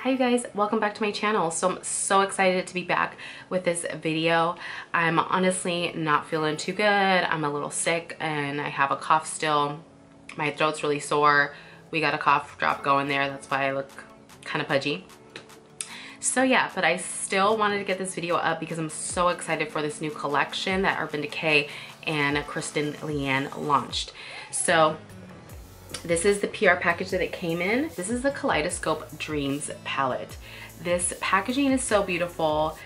Hi you guys, welcome back to my channel. So I'm so excited to be back with this video. I'm honestly not feeling too good. I'm a little sick and I have a cough still. My throat's really sore. We got a cough drop going there. That's why I look kind of pudgy. So yeah, but I still wanted to get this video up because I'm so excited for this new collection that Urban Decay and KRISTEN LEANNE launched. So this is the PR package that it came in. This is the Kaleidoscope Dreams palette. This packaging is so beautiful.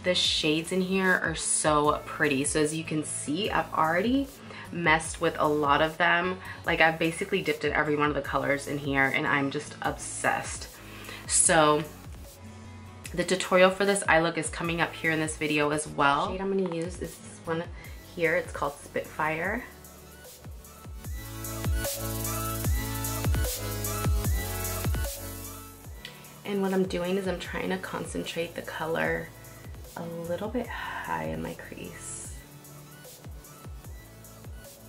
The shades in here are so pretty. So as you can see, I've already messed with a lot of them. Like I've basically dipped in every one of the colors in here and I'm just obsessed. So the tutorial for this eye look is coming up here in this video as well. The shade I'm gonna use is this one here. It's called Spitfire. And what I'm doing is I'm trying to concentrate the color a little bit high in my crease.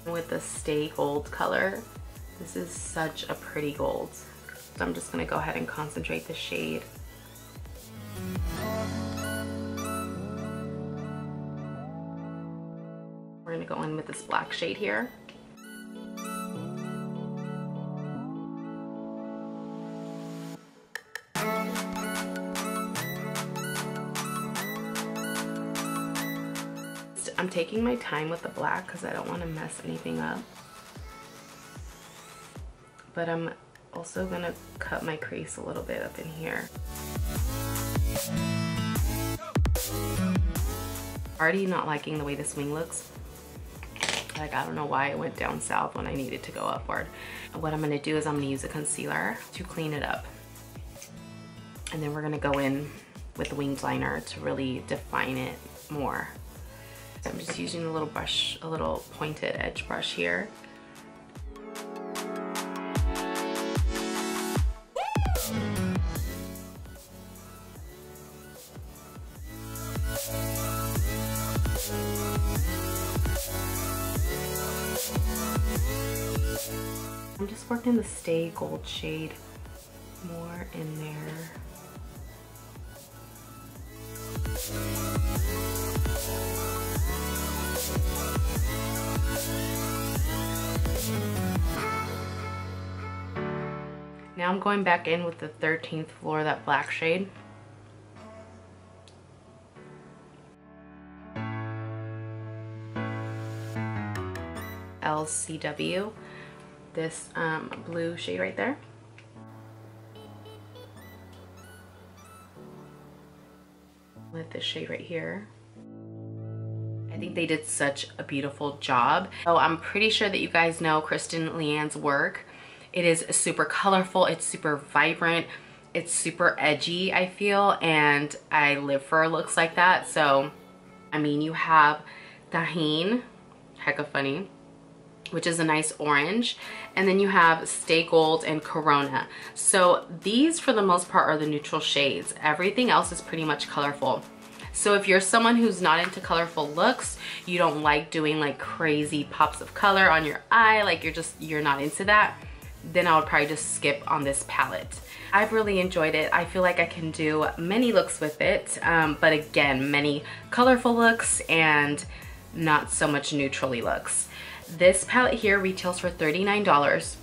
With the Stay Gold color, this is such a pretty gold. So I'm just gonna go ahead and concentrate the shade. We're gonna go in with this black shade here. I'm taking my time with the black because I don't want to mess anything up. But I'm also going to cut my crease a little bit up in here. Already not liking the way this wing looks. Like I don't know why it went down south when I needed to go upward. What I'm going to do is I'm going to use a concealer to clean it up. And then we're going to go in with the winged liner to really define it more. So I'm just using a little brush, a little pointed edge brush here. I'm just working the Stay Gold shade more in there. Now I'm going back in with the 13th floor, that black shade. LCW, this blue shade right there. With this shade right here. I think they did such a beautiful job. So I'm pretty sure that you guys know KRISTEN LEANNE's work. It is super colorful, it's super vibrant, it's super edgy, I feel, and I live for looks like that. So, I mean, you have Tahine, hecka funny, which is a nice orange, and then you have Stay Gold and Corona. So these, for the most part, are the neutral shades. Everything else is pretty much colorful. So if you're someone who's not into colorful looks, you don't like doing like crazy pops of color on your eye, like you're not into that, then I would probably just skip on this palette. I've really enjoyed it. I feel like I can do many looks with it, but again, many colorful looks and not so much neutrally looks. This palette here retails for $39.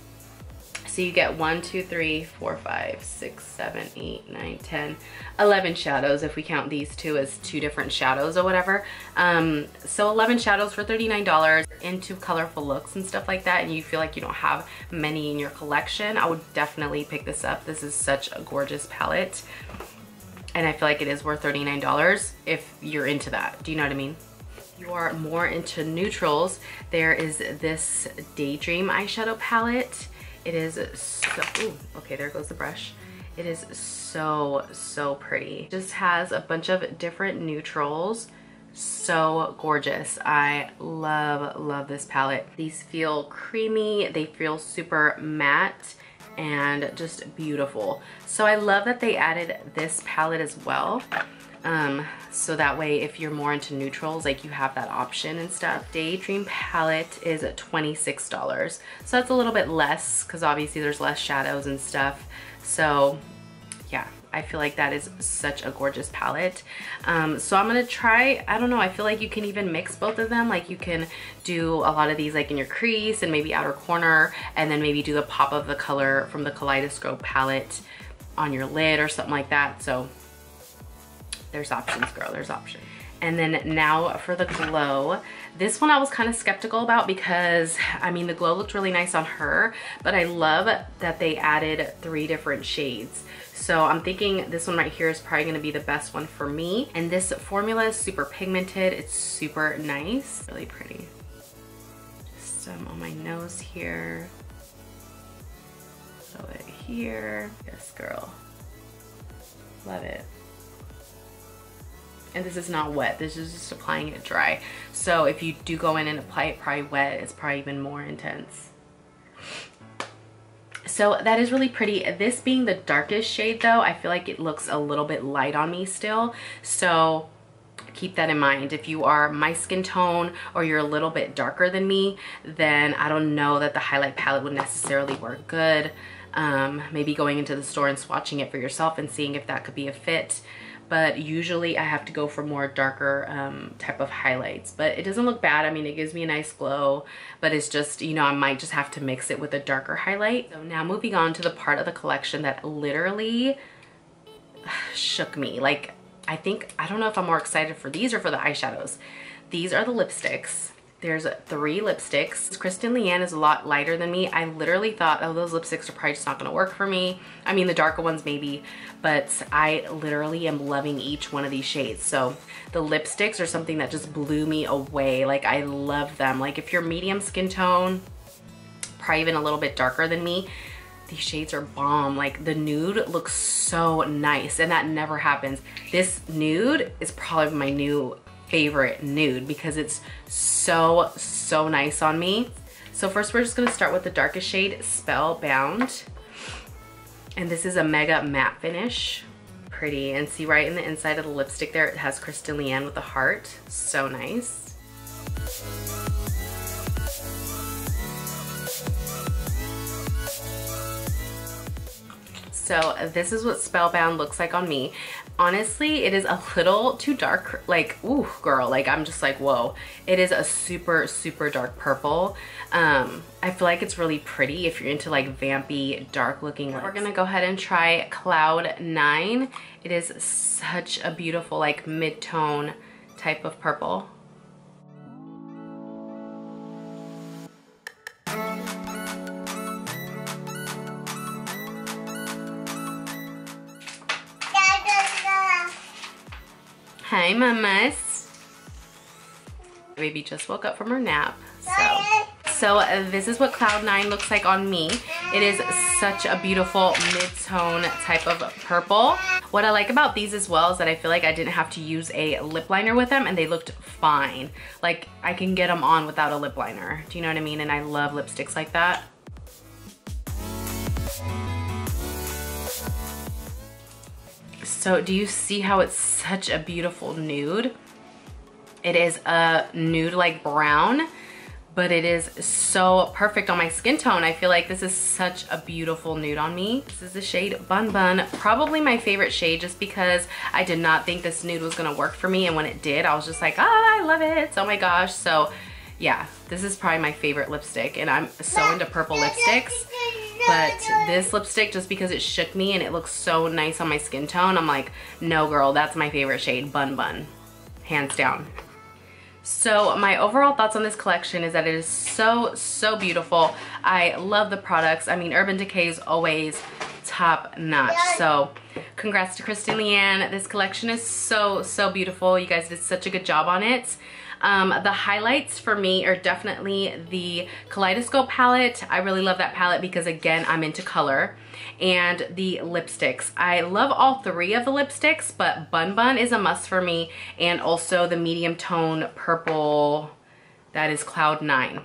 So you get 1, 2, 3, 4, 5, 6, 7, 8, 9, 10, 11 shadows if we count these two as two different shadows or whatever. So 11 shadows for $39. Into colorful looks and stuff like that, and you feel like you don't have many in your collection, I would definitely pick this up. This is such a gorgeous palette and I feel like it is worth $39 if you're into that. Do you know what I mean? If you are more into neutrals, there is this Daydream eyeshadow palette. It is so, ooh, okay, there goes the brush. It is so pretty. It just has a bunch of different neutrals. So gorgeous. I love this palette. These feel creamy, they feel super matte and just beautiful. So I love that they added this palette as well. So that way if you're more into neutrals, like you have that option and stuff. Daydream palette is $26. So that's a little bit less because obviously there's less shadows and stuff. So yeah, I feel like that is such a gorgeous palette. So I'm gonna try, I don't know, I feel like you can even mix both of them. Like you can do a lot of these like in your crease and maybe outer corner, and then maybe do the pop of the color from the Kaleidoscope palette on your lid or something like that. So there's options, girl, there's options. And then now for the glow. This one I was kind of skeptical about because, I mean, the glow looked really nice on her, but I love that they added 3 different shades. So I'm thinking this one right here is probably gonna be the best one for me. And this formula is super pigmented. It's super nice, really pretty. Just on my nose here. So it here, yes girl, love it. And this is not wet, this is just applying it dry. So if you do go in and apply it probably wet, it's probably even more intense. So that is really pretty. This being the darkest shade though, I feel like it looks a little bit light on me still. So keep that in mind. If you are my skin tone or you're a little bit darker than me, then I don't know that the highlight palette would necessarily work good. Maybe going into the store and swatching it for yourself and seeing if that could be a fit. But usually I have to go for more darker type of highlights. But it doesn't look bad. I mean, it gives me a nice glow, but it's just, you know, I might just have to mix it with a darker highlight. So now moving on to the part of the collection that literally shook me. Like, I don't know if I'm more excited for these or for the eyeshadows. These are the lipsticks. There's 3 lipsticks. KRISTEN LEANNE is a lot lighter than me. I literally thought, oh, those lipsticks are probably just not gonna work for me. I mean, the darker ones maybe, but I literally am loving each one of these shades. So the lipsticks are something that just blew me away. Like, I love them. Like, if you're medium skin tone, probably even a little bit darker than me, these shades are bomb. Like, the nude looks so nice, and that never happens. This nude is probably my new favorite nude because it's so nice on me. So first we're just gonna start with the darkest shade, Spellbound. And this is a mega matte finish. Pretty. And see right in the inside of the lipstick there, it has KRISTEN LEANNE with a heart. So nice. So this is what Spellbound looks like on me. Honestly, it is a little too dark. Like, ooh, girl, like I'm just like, whoa. It is a super dark purple. I feel like it's really pretty if you're into like vampy, dark looking lips. We're gonna go ahead and try Cloud 9. It is such a beautiful like mid-tone type of purple. Hi, mamas. Baby just woke up from her nap. So this is what Cloud 9 looks like on me. It is such a beautiful mid-tone type of purple. What I like about these as well is that I feel like I didn't have to use a lip liner with them and they looked fine. Like, I can get them on without a lip liner. Do you know what I mean? And I love lipsticks like that. So do you see how it's such a beautiful nude? It is a nude like brown, but it is so perfect on my skin tone. I feel like this is such a beautiful nude on me. This is the shade Bun Bun, probably my favorite shade just because I did not think this nude was gonna work for me, and when it did, I was just like, ah, I love it, oh my gosh. So yeah, this is probably my favorite lipstick, and I'm so into purple lipsticks. But this lipstick, just because it shook me and it looks so nice on my skin tone, I'm like, no girl, that's my favorite shade, Bun Bun, hands down. So my overall thoughts on this collection is that it is so beautiful. I love the products. I mean, Urban Decay is always top notch. So congrats to KRISTEN LEANNE. This collection is so beautiful. You guys did such a good job on it. The highlights for me are definitely the Kaleidoscope palette. I really love that palette because, again, I'm into color. And the lipsticks. I love all 3 of the lipsticks, but Bun Bun is a must for me. And also the medium tone purple, that is Cloud 9.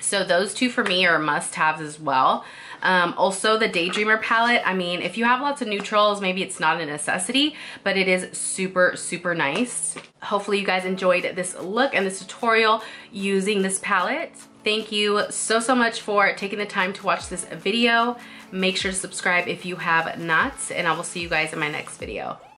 So those two for me are must-haves as well. Also the Daydreamer palette, I mean, if you have lots of neutrals, maybe it's not a necessity, but it is super, super nice. Hopefully you guys enjoyed this look and this tutorial using this palette. Thank you so, so much for taking the time to watch this video. Make sure to subscribe if you have not, and I will see you guys in my next video.